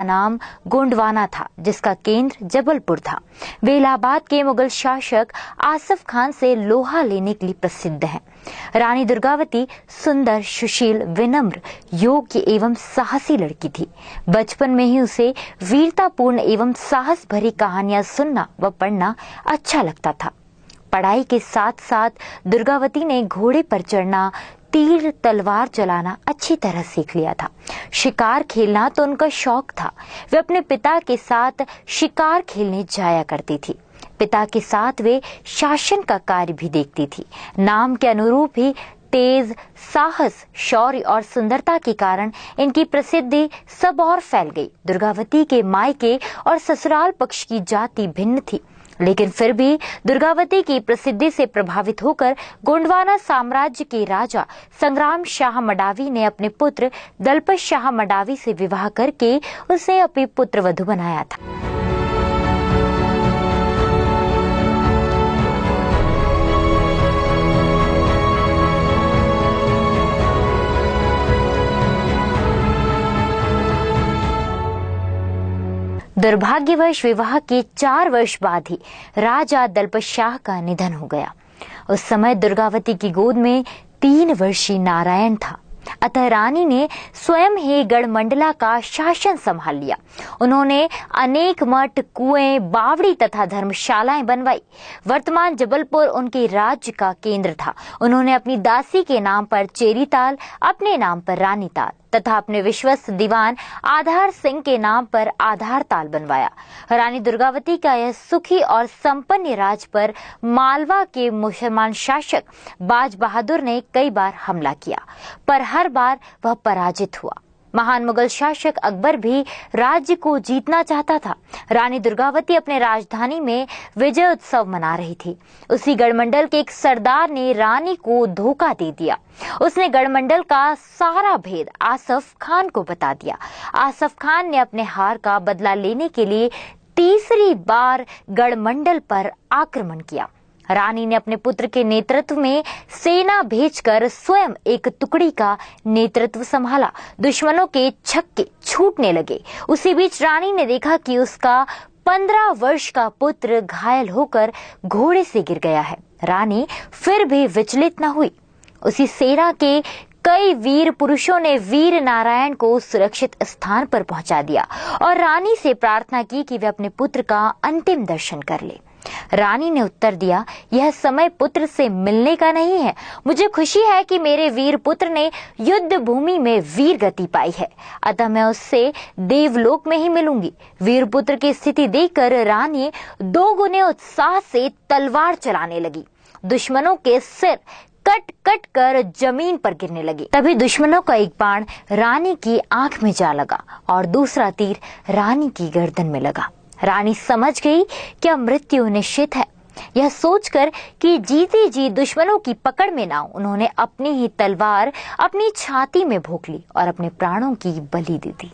नाम गोंडवाना था, जिसका केंद्र जबलपुर था। वे इलाहाबाद के मुगल शासक आसफ खान से लोहा लेने के लिए प्रसिद्ध हैं। रानी दुर्गावती सुंदर, सुशील, विनम्र, योग्य एवं साहसी लड़की थी। बचपन में ही उसे वीरतापूर्ण एवं साहस भरी कहानियां सुनना व पढ़ना अच्छा लगता था। पढ़ाई के साथ साथ दुर्गावती ने घोड़े पर चढ़ना, तीर तलवार चलाना अच्छी तरह सीख लिया था। शिकार खेलना तो उनका शौक था। वे अपने पिता के साथ शिकार खेलने जाया करती थी। पिता के साथ वे शासन का कार्य भी देखती थी। नाम के अनुरूप ही तेज, साहस, शौर्य और सुंदरता के कारण इनकी प्रसिद्धि सब और फैल गई। दुर्गावती के मायके और ससुराल पक्ष की जाति भिन्न थी, लेकिन फिर भी दुर्गावती की प्रसिद्धि से प्रभावित होकर गोंडवाना साम्राज्य के राजा संग्राम शाह मडावी ने अपने पुत्र दलपत शाह मडावी से विवाह करके उसे अपनी पुत्रवधू बनाया था। दुर्भाग्यवश विवाह के 4 वर्ष बाद ही राजा दलपत शाह का निधन हो गया। उस समय दुर्गावती की गोद में 3 वर्षीय नारायण था। अतः रानी ने स्वयं ही गढ़मंडला का शासन संभाल लिया। उन्होंने अनेक मठ, कुएं, बावड़ी तथा धर्मशालाएं बनवाई। वर्तमान जबलपुर उनके राज्य का केंद्र था। उन्होंने अपनी दासी के नाम पर चेरीताल, अपने नाम पर रानीताल तथा अपने विश्वस्त दीवान आधार सिंह के नाम पर आधार ताल बनवाया। रानी दुर्गावती का यह सुखी और संपन्न राज पर मालवा के मुसलमान शासक बाज बहादुर ने कई बार हमला किया, पर हर बार वह पराजित हुआ। महान मुगल शासक अकबर भी राज्य को जीतना चाहता था। रानी दुर्गावती अपने राजधानी में विजय उत्सव मना रही थी। उसी गढ़मंडल के एक सरदार ने रानी को धोखा दे दिया। उसने गढ़मंडल का सारा भेद आसफ खान को बता दिया। आसफ खान ने अपने हार का बदला लेने के लिए तीसरी बार गढ़मंडल पर आक्रमण किया। रानी ने अपने पुत्र के नेतृत्व में सेना भेजकर स्वयं एक टुकड़ी का नेतृत्व संभाला। दुश्मनों के छक्के छूटने लगे। उसी बीच रानी ने देखा कि उसका 15 वर्ष का पुत्र घायल होकर घोड़े से गिर गया है। रानी फिर भी विचलित न हुई। उसी सेना के कई वीर पुरुषों ने वीर नारायण को सुरक्षित स्थान पर पहुंचा दिया और रानी से प्रार्थना की कि वे अपने पुत्र का अंतिम दर्शन कर ले। रानी ने उत्तर दिया, यह समय पुत्र से मिलने का नहीं है। मुझे खुशी है कि मेरे वीर पुत्र ने युद्ध भूमि में वीर गति पाई है, अतः मैं उससे देवलोक में ही मिलूंगी। वीर पुत्र की स्थिति देखकर रानी 2 गुने उत्साह से तलवार चलाने लगी। दुश्मनों के सिर कट कट कर जमीन पर गिरने लगे। तभी दुश्मनों का एक बाण रानी की आंख में जा लगा और दूसरा तीर रानी की गर्दन में लगा। रानी समझ गई कि अब मृत्यु निश्चित है। यह सोचकर कि जीती जी दुश्मनों की पकड़ में ना, उन्होंने अपनी ही तलवार अपनी छाती में भोंक ली और अपने प्राणों की बलि दे दी।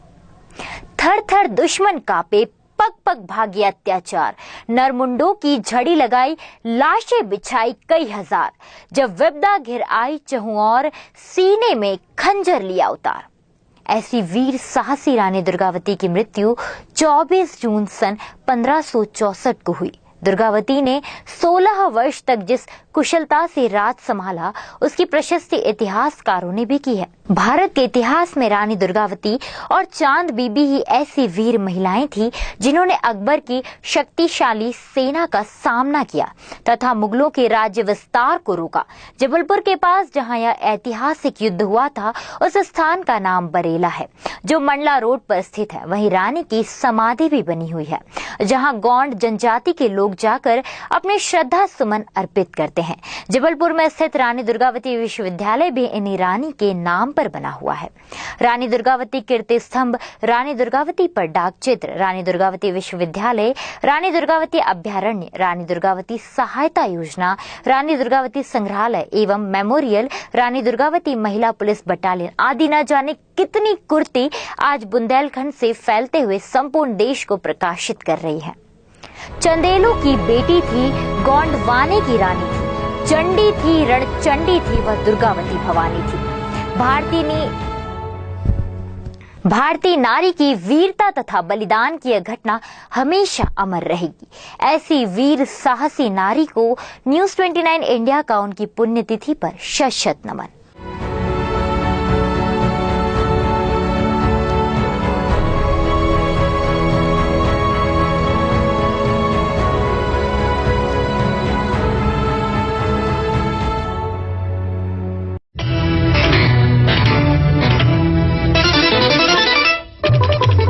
थर थर दुश्मन कांपे, पग पग भागे अत्याचार, नरमुंडों की झड़ी लगाई, लाशें बिछाई कई हजार। जब विपदा घिर आई चहुं और, सीने में खंजर लिया उतार। ऐसी वीर साहसी रानी दुर्गावती की मृत्यु 24 जून सन 1564 को हुई। दुर्गावती ने 16 वर्ष तक जिस कुशलता से राज संभाला, उसकी प्रशस्ति इतिहासकारों ने भी की है। भारत के इतिहास में रानी दुर्गावती और चांद बीबी ही ऐसी वीर महिलाएं थी जिन्होंने अकबर की शक्तिशाली सेना का सामना किया तथा मुगलों के राज्य विस्तार को रोका। जबलपुर के पास जहां यह ऐतिहासिक युद्ध हुआ था, उस स्थान का नाम बरेला है, जो मंडला रोड पर स्थित है। वहीं रानी की समाधि भी बनी हुई है, जहां गौंड जनजाति के लोग जाकर अपने श्रद्धा सुमन अर्पित करते हैं। जबलपुर में स्थित रानी दुर्गावती विश्वविद्यालय भी इन्हीं रानी के नाम पर बना हुआ है। रानी दुर्गावती कीर्ति स्तंभ, रानी दुर्गावती पर डाक चित्र, रानी दुर्गावती विश्वविद्यालय, रानी दुर्गावती अभ्यारण्य, रानी दुर्गावती सहायता योजना, रानी दुर्गावती संग्रहालय एवं मेमोरियल, रानी दुर्गावती महिला पुलिस बटालियन आदि न जाने कितनी कुर्ती आज बुंदेलखंड से फैलते हुए संपूर्ण देश को प्रकाशित कर रही है। चंदेलों की बेटी थी, गोंडवाने की रानी थी, चंडी थी, रणचंडी थी, वह दुर्गावती भवानी थी। भारतीय नारी की वीरता तथा बलिदान की यह घटना हमेशा अमर रहेगी। ऐसी वीर साहसी नारी को न्यूज़ 29 इंडिया का उनकी पुण्यतिथि पर शत शत नमन।